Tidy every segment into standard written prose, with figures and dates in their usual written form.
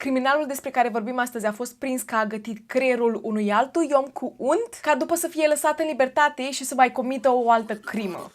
Criminalul despre care vorbim astăzi a fost prins că a gătit creierul unui altui om cu unt, ca după să fie lăsat în libertate și să mai comită o altă crimă.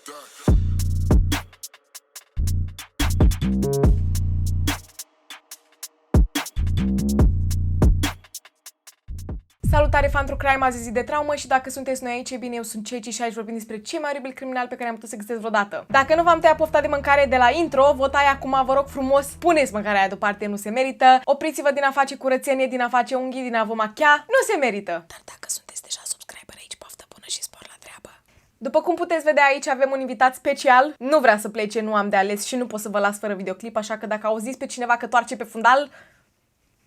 Salutare, fan true crime, azi zi de traumă și dacă sunteți noi aici, e bine, eu sunt Ceci și aici vorbim despre cei mai oribili criminali pe care am putut să găsesc vreodată. Dacă nu v-am tăiat pofta de mâncare de la intro, votai acum, vă rog frumos, puneți mâncarea aia deoparte, nu se merită. Opriți-vă din a face curățenie, din a face unghii, din a vă machia, nu se merită. Dar dacă sunteți deja subscriber aici, poftă bună și spor la treabă. După cum puteți vedea aici, avem un invitat special. Nu vrea să plece, nu am de ales și nu pot să vă las fără videoclip, așa că dacă auziți pe cineva că toarce pe fundal,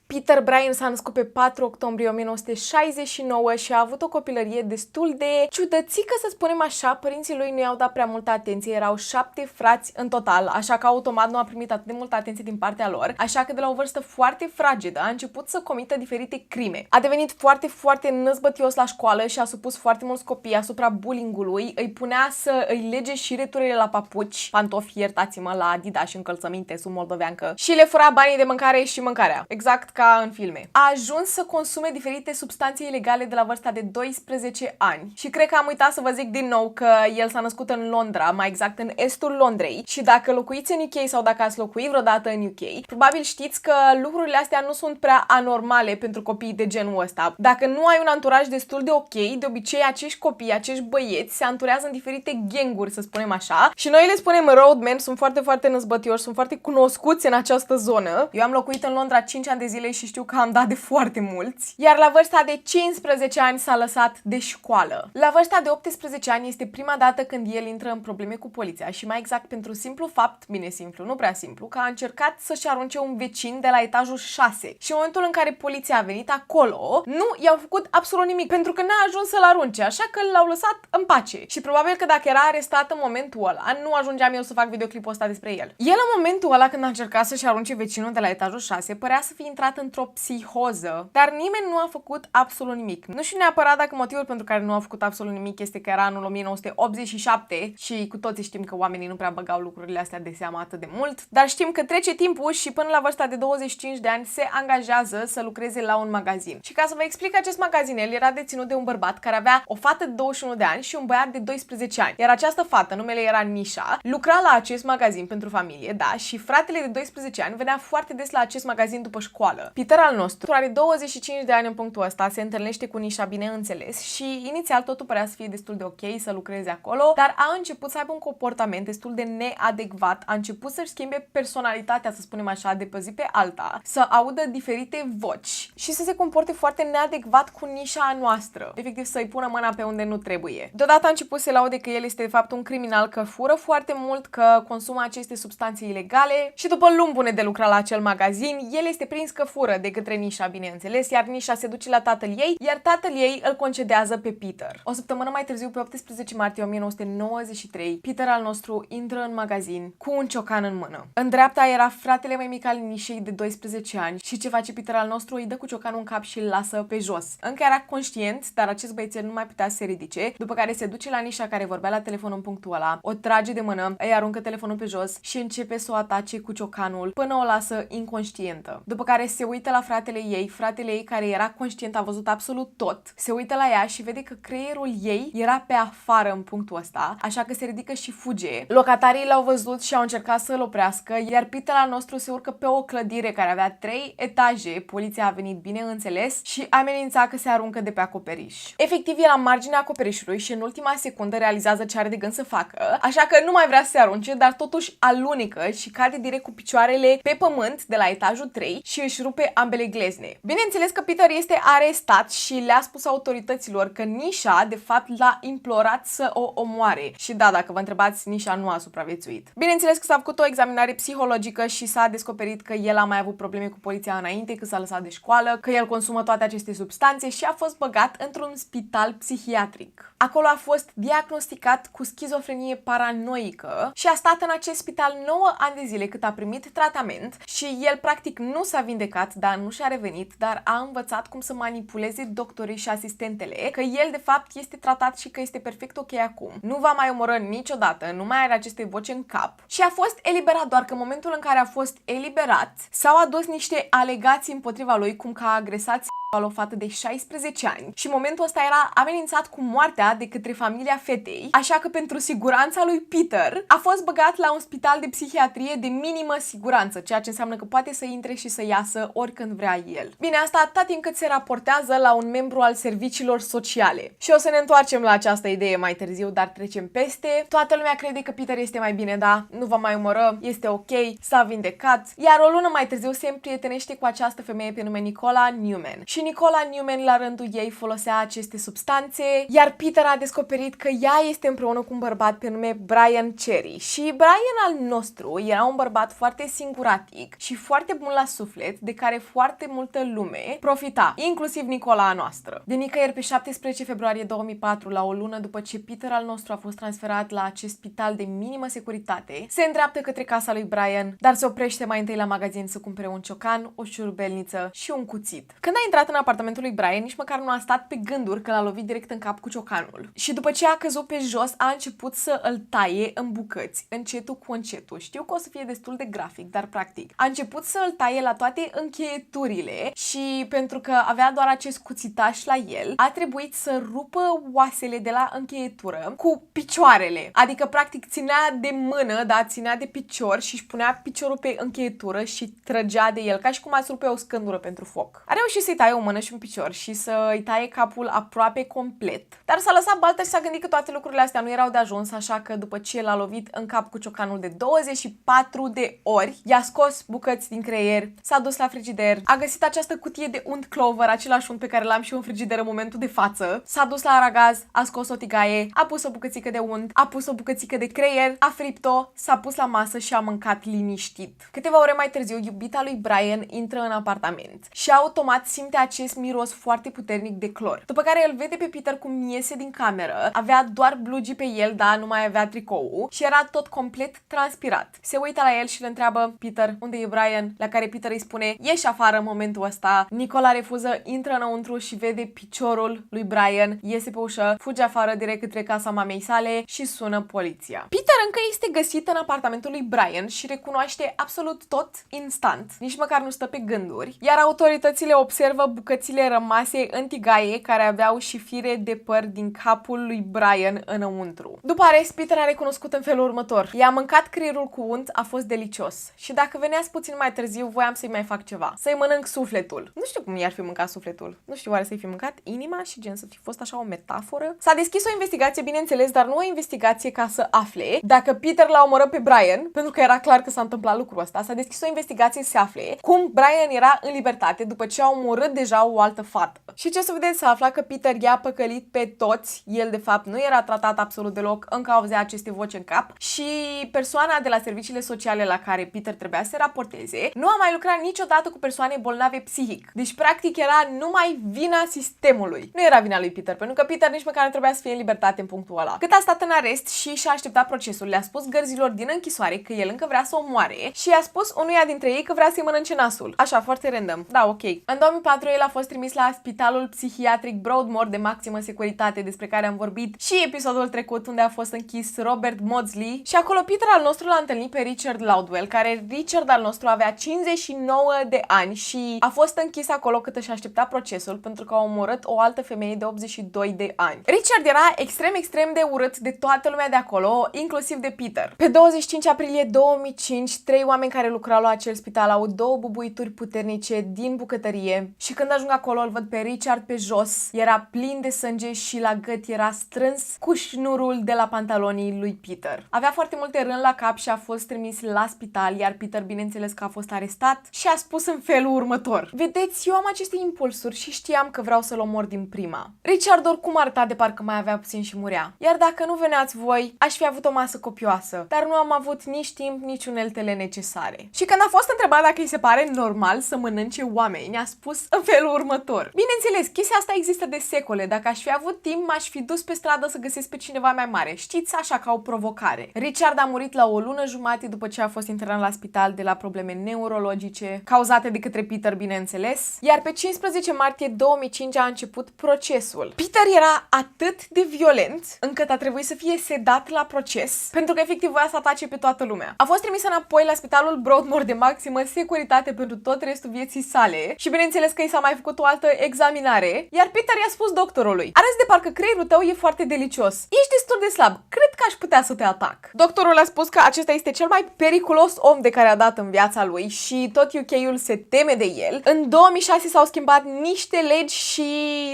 Peter Bryan s-a născut pe 4 octombrie 1969 și a avut o copilărie destul de ciudățică, să spunem așa. Părinții lui nu i-au dat prea multă atenție, erau 7 frați în total, așa că automat nu a primit atât de multă atenție din partea lor, așa că de la o vârstă foarte fragedă a început să comită diferite crime. A devenit foarte năzbătios la școală și a supus foarte mulți copii asupra bullying-ului, îi punea să îi lege șireturile la papuci, pantofi, iertați-mă, la Adidas și încălțăminte, sunt moldoveancă, și le fura banii de mâncare și mâncarea. Exact ca în filme. A ajuns să consume diferite substanțe ilegale de la vârsta de 12 ani. Și cred că am uitat să vă zic din nou că el s-a născut în Londra, mai exact în estul Londrei. Și dacă locuiți în UK sau dacă ați locuit vreodată în UK, probabil știți că lucrurile astea nu sunt prea anormale pentru copii de genul ăsta. Dacă nu ai un anturaj destul de ok, de obicei acești copii, acești băieți se anturează în diferite ganguri, să spunem așa. Și noi le spunem roadmen, sunt foarte năzbătioși, sunt foarte cunoscuți în această zonă. Eu am locuit în Londra 5 ani de zile și știu că am dat de foarte mulți. Iar la vârsta de 15 ani s-a lăsat de școală. La vârsta de 18 ani este prima dată când el intră în probleme cu poliția și mai exact pentru simplu fapt, bine simplu, nu prea simplu, că a încercat să-și arunce un vecin de la etajul 6. Și în momentul în care poliția a venit acolo, nu i-au făcut absolut nimic pentru că n-a ajuns să-l arunce, așa că l-au lăsat în pace. Și probabil că dacă era arestat în momentul ăla, nu ajungeam eu să fac videoclipul ăsta despre el. El în momentul ăla când a încercat să-și arunce vecinul de la etajul 6, părea să fie intrat într-o psihoză, dar nimeni nu a făcut absolut nimic. Nu știu neapărat dacă motivul pentru care nu a făcut absolut nimic este că era anul 1987 și cu toții știm că oamenii nu prea băgau lucrurile astea de seamă atât de mult, dar știm că trece timpul și până la vârsta de 25 de ani se angajează să lucreze la un magazin. Și ca să vă explic, acest magazin, el era deținut de un bărbat care avea o fată de 21 de ani și un băiat de 12 ani. Iar această fată, numele era Nisha, lucra la acest magazin pentru familie, da, și fratele de 12 ani venea foarte des la acest magazin după școală. Peter al nostru are 25 de ani în punctul ăsta, se întâlnește cu Nisha, bineînțeles, și inițial totul părea să fie destul de ok să lucreze acolo, dar a început să aibă un comportament destul de neadecvat, a început să-și schimbe personalitatea, să spunem așa, de pe zi pe alta, să audă diferite voci și să se comporte foarte neadecvat cu Nisha a noastră, efectiv să-i pună mâna pe unde nu trebuie. Deodată a început să laude că el este de fapt un criminal, că fură foarte mult, că consumă aceste substanțe ilegale și după luni bune de lucrat la acel magazin, el este prins că fură de către Nisha, bineînțeles, iar Nisha se duce la tatăl ei, iar tatăl ei îl concedează pe Peter. O săptămână mai târziu, pe 18 martie 1993, Peter al nostru intră în magazin cu un ciocan în mână. În dreapta era fratele mai mic al Nishei de 12 ani și ce face Peter al nostru? Îi dă cu ciocanul în cap și îl lasă pe jos. Încă era conștient, dar acest băiețel nu mai putea să se ridice, după care se duce la Nisha care vorbea la telefon în punctul ăla, o trage de mână, îi aruncă telefonul pe jos și începe să o atace cu ciocanul până o lasă inconștientă. După care se uită la fratele ei care era conștient, a văzut absolut tot, se uită la ea și vede că creierul ei era pe afară în punctul ăsta, așa că se ridică și fuge. Locatarii l-au văzut și au încercat să-l oprească, iar Peter al nostru se urcă pe o clădire care avea 3 etaje, poliția a venit bineînțeles și amenința că se aruncă de pe acoperiș. Efectiv, el la marginea acoperișului și în ultima secundă realizează ce are de gând să facă, așa că nu mai vrea să se arunce, dar totuși alunecă și cade direct cu picioarele pe pământ de la etajul 3 și își rupe ambele glezne. Bineînțeles că Peter este arestat și le-a spus autorităților că Nisha, de fapt, l-a implorat să o omoare. Și da, dacă vă întrebați, Nisha nu a supraviețuit. Bineînțeles că s-a făcut o examinare psihologică și s-a descoperit că el a mai avut probleme cu poliția înainte, că s-a lăsat de școală, că el consumă toate aceste substanțe și a fost băgat într-un spital psihiatric. Acolo a fost diagnosticat cu schizofrenie paranoică și a stat în acest spital 9 ani de zile cât a primit tratament și el practic nu s-a vindecat plecat, dar nu și-a revenit, dar a învățat cum să manipuleze doctorii și asistentele, că el de fapt este tratat și că este perfect ok acum. Nu va mai omorâ niciodată, nu mai are aceste voci în cap și a fost eliberat, doar că în momentul în care a fost eliberat s-au adus niște alegații împotriva lui, cum că a agresat o fată de 16 ani și în momentul ăsta era amenințat cu moartea de către familia fetei, așa că pentru siguranța lui Peter a fost băgat la un spital de psihiatrie de minimă siguranță, ceea ce înseamnă că poate să intre și să iasă oricând vrea el. Bine, asta atâta timp cât se raportează la un membru al serviciilor sociale. Și o să ne întoarcem la această idee mai târziu, dar trecem peste. Toată lumea crede că Peter este mai bine, da? Nu va mai omorâ, este ok, s-a vindecat, iar o lună mai târziu se împrietenește cu această femeie pe nume Nicola Newman. Și Nicola Newman la rândul ei folosea aceste substanțe, iar Peter a descoperit că ea este împreună cu un bărbat pe nume Brian Cherry. Și Brian al nostru era un bărbat foarte singuratic și foarte bun la suflet, de care foarte multă lume profita, inclusiv Nicola a noastră. De nicăieri, pe 17 februarie 2004, la o lună după ce Peter al nostru a fost transferat la acest spital de minimă securitate, se îndreaptă către casa lui Brian, dar se oprește mai întâi la magazin să cumpere un ciocan, o șurubelniță și un cuțit. Când a intrat în apartamentul lui Brian, nici măcar nu a stat pe gânduri că l-a lovit direct în cap cu ciocanul. Și după ce a căzut pe jos, a început să îl taie în bucăți, încetul cu încetul. Știu că o să fie destul de grafic, dar practic. A început să îl taie la toate încheieturile și pentru că avea doar acest cuțitaș la el, a trebuit să rupă oasele de la încheietură cu picioarele. Adică practic ținea de mână, da, ținea de picior și își punea piciorul pe încheietură și trăgea de el, ca și cum ați rupe o scândură pentru foc. A reușit să-i taie o mână și un picior și să-i taie capul aproape complet. Dar s-a lăsat baltă și s-a gândit că toate lucrurile astea nu erau de ajuns, așa că după ce l-a lovit în cap cu ciocanul de 24 de ori, i-a scos bucăți din creier, s-a dus la frigider, a găsit această cutie de unt Clover, același unt pe care l-am și eu în frigider în momentul de față, s-a dus la aragaz, a scos o tigaie, a pus o bucățică de unt, a pus o bucățică de creier, a fript-o, s-a pus la masă și a mâncat liniștit. Câteva ore mai târziu, iubita lui Brian intră în apartament și automat simte acest miros foarte puternic de clor. După care îl vede pe Peter cum iese din cameră, avea doar blugii pe el, dar nu mai avea tricou și era tot complet transpirat. Se uită la el și îl întreabă: Peter, unde e Brian? La care Peter îi spune: ieși afară în momentul ăsta. Nicola refuză, intră înăuntru și vede piciorul lui Brian, iese pe ușă, fuge afară direct către casa mamei sale și sună poliția. Peter încă este găsit în apartamentul lui Brian și recunoaște absolut tot instant. Nici măcar nu stă pe gânduri, iar autoritățile observă bucățile rămase în tigaie care aveau și fire de păr din capul lui Brian înăuntru. După arest, Peter a recunoscut în felul următor: i-a mâncat creierul cu unt, a fost delicios. Și dacă veneați puțin mai târziu, voiam să-i mai fac ceva. Să-i mănânc sufletul. Nu știu cum i-ar fi mâncat sufletul. Nu știu, oare să-i fi mâncat inima și gen să fi fost așa o metaforă? S-a deschis o investigație, bineînțeles, dar nu o investigație ca să afle dacă Peter l-a omorât pe Brian, pentru că era clar că s-a întâmplat lucrul ăsta. S-a deschis o investigație să se afle cum Brian era în libertate după ce a omorât deja o altă fată. Și ce să vedeți, s-a aflat că Peter i-a păcălit pe toți. El, de fapt, nu era tratat absolut deloc în cauza acestei voci în cap și persoana de la serviciile sociale la care Peter trebuia să se raporteze nu a mai lucrat niciodată cu persoane bolnave psihic. Deci, practic, era numai vina sistemului. Nu era vina lui Peter, pentru că Peter nici măcar nu trebuia să fie în libertate în punctul ăla. Cât a stat în arest și și-a așteptat procesul, le-a spus gărzilor din închisoare că el încă vrea să o moare și i-a spus unuia dintre ei că vrea să-i mănânce nasul. Așa, foarte random. Da, ok. În 2004, el a fost trimis la spitalul psihiatric Broadmoor de maximă securitate, despre care am vorbit și episodul trecut, unde a fost închis Robert Maudsley, și acolo Peter al nostru l-a întâlnit pe Richard Loudwell, care Richard al nostru avea 59 de ani și a fost închis acolo cât își aștepta procesul pentru că a omorât o altă femeie de 82 de ani. Richard era extrem de urât de toată lumea de acolo, inclusiv de Peter. Pe 25 aprilie 2005, 3 oameni care lucrau la acel spital au două bubuituri puternice din bucătărie și când ajung acolo îl văd pe Richard pe jos, era plin de sânge și la gât era strâns cu șnurul de la pantalonii lui Peter. Avea foarte multe răni la cap și a fost trimis la spital, iar Peter, bineînțeles că a fost arestat și a spus în felul următor: vedeți, eu am aceste impulsuri și știam că vreau să-l omor din prima. Richard oricum arăta de parcă mai avea puțin și murea. Iar dacă nu veneați voi, aș fi avut o masă copioasă, dar nu am avut nici timp, nici uneltele necesare. Și când a fost întrebat dacă îi se pare normal să mănânce oameni, a spus în felul următor. Bineînțeles, chestia asta există de secole. Dacă aș fi avut timp, m-aș fi dus pe stradă să găsesc pe cineva mai mare. Știți, așa, ca o provocare. Richard a murit la o lună jumate după ce a fost internat la spital de la probleme neurologice, cauzate de către Peter, bineînțeles. Iar pe 15 martie 2005 a început procesul. Peter era atât de violent încât a trebuit să fie sedat la proces, pentru că efectiv voia să atace pe toată lumea. A fost trimis înapoi la spitalul Broadmoor de maximă securitate pentru tot restul vieții sale și bineînțeles că i s-a mai făcut o altă examinare, iar Peter i-a spus doctorului: arăți de parcă creierul tău e foarte delicios. Ești destul de slab. Cred că aș putea să te atac. Doctorul a spus că acesta este cel mai periculos om de care a dat în viața lui și tot UK-ul se teme de el. În 2006 s-au schimbat niște legi și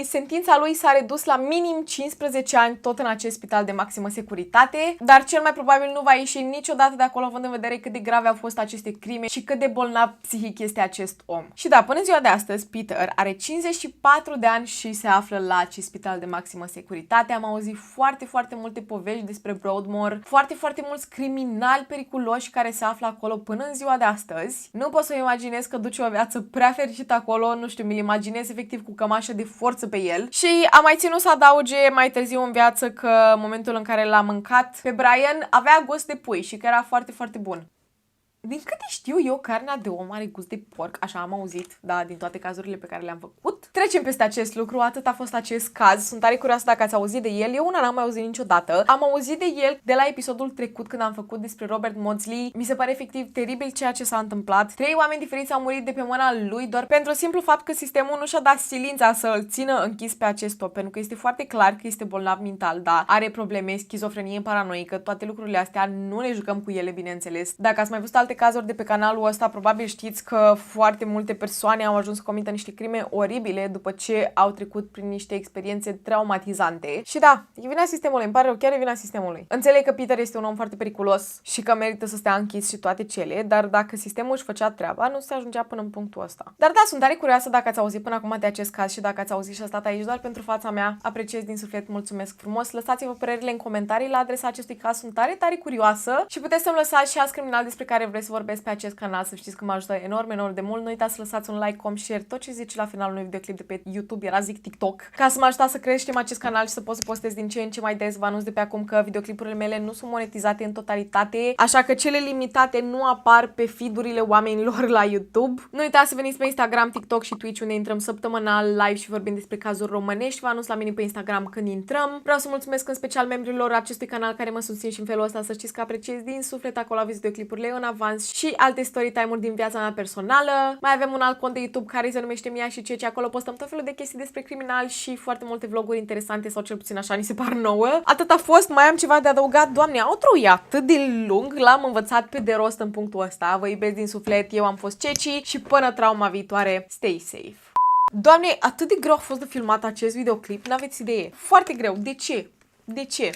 sentința lui s-a redus la minim 15 ani tot în acest spital de maximă securitate, dar cel mai probabil nu va ieși niciodată de acolo, având în vedere cât de grave au fost aceste crime și cât de bolnav psihic este acest om. Și da, până în ziua de astăzi, Peter are 54 de ani și se află la acest spital de maximă securitate. Am auzit foarte multe povești despre Broadmoor, foarte mulți criminali periculoși care se află acolo până în ziua de astăzi. Nu pot să imaginez că duce o viață prea fericită acolo, nu știu, mi-l imaginez efectiv cu cămașă de forță pe el. Și a mai ținut să adauge mai târziu în viață că în momentul în care l-a mâncat pe Brian avea gust de pui și că era foarte bun. Din câte știu eu, carnea de om are gust de porc, așa am auzit, da, din toate cazurile pe care le-am făcut. Trecem peste acest lucru, atât a fost acest caz. Sunt tare curioasă dacă ați auzit de el. Eu n-am mai auzit niciodată. Am auzit de el de la episodul trecut când am făcut despre Robert Maudsley. Mi se pare efectiv teribil ceea ce s-a întâmplat. 3 oameni diferiți au murit de pe mâna lui doar pentru simplu fapt că sistemul nu și-a dat silința să îl țină închis pe acest om, pentru că este foarte clar că este bolnav mental, da, are probleme, schizofrenie paranoică, toate lucrurile astea, nu ne jucăm cu ele, bineînțeles. Dacă ați mai văzut alte cazuri de pe canalul ăsta, probabil știți că foarte multe persoane au ajuns să comită niște crime oribile după ce au trecut prin niște experiențe traumatizante. Și da, e vina sistemului, îmi pare rău, chiar e vina sistemului. Înțeleg că Peter este un om foarte periculos și că merită să stea închis și toate cele, dar dacă sistemul își făcea treaba, nu se ajungea până în punctul ăsta. Dar da, sunt tare curioasă dacă ați auzit până acum de acest caz și dacă ați auzit și a stat aici doar pentru fața mea. Apreciez din suflet, mulțumesc frumos. Lăsați-vă părerile în comentarii la adresa acestui caz, sunt tare curioasă și puteți să-mi lăsați și alți criminali despre care vreți să vorbesc pe acest canal, să știți că mă ajută enorm de mult. Nu uitați să lăsați un like, com, share, tot ce zice la finalul unui videoclip de pe YouTube, era zic TikTok, ca să mă ajutați să creștem acest canal și să pot să postez din ce în ce mai des. Vă anunț de pe acum că videoclipurile mele nu sunt monetizate în totalitate, așa că cele limitate nu apar pe feed-urile oamenilor la YouTube. Nu uitați să veniți pe Instagram, TikTok și Twitch, unde intrăm săptămânal live și vorbim despre cazuri românești. Vă anunț la mine pe Instagram când intrăm. Vreau să mulțumesc în special membrilor acestui canal care mă susțin și în felul ăsta să știți că apreciez din suflet. Acolo aveți videoclipurile în avans și alte story time-uri din viața mea personală. Mai avem un alt cont de YouTube care se numește Mia și Ceci. Acolo postăm tot felul de chestii despre criminali și foarte multe vloguri interesante, sau cel puțin așa ni se par nouă. Atât a fost, mai am ceva de adăugat. Doamne, outro e atât de lung, l-am învățat pe de rost în punctul ăsta. Vă iubesc din suflet, eu am fost Ceci și până trauma viitoare, stay safe. Doamne, atât de greu a fost de filmat acest videoclip, n-aveți idee. Foarte greu. De ce? De ce?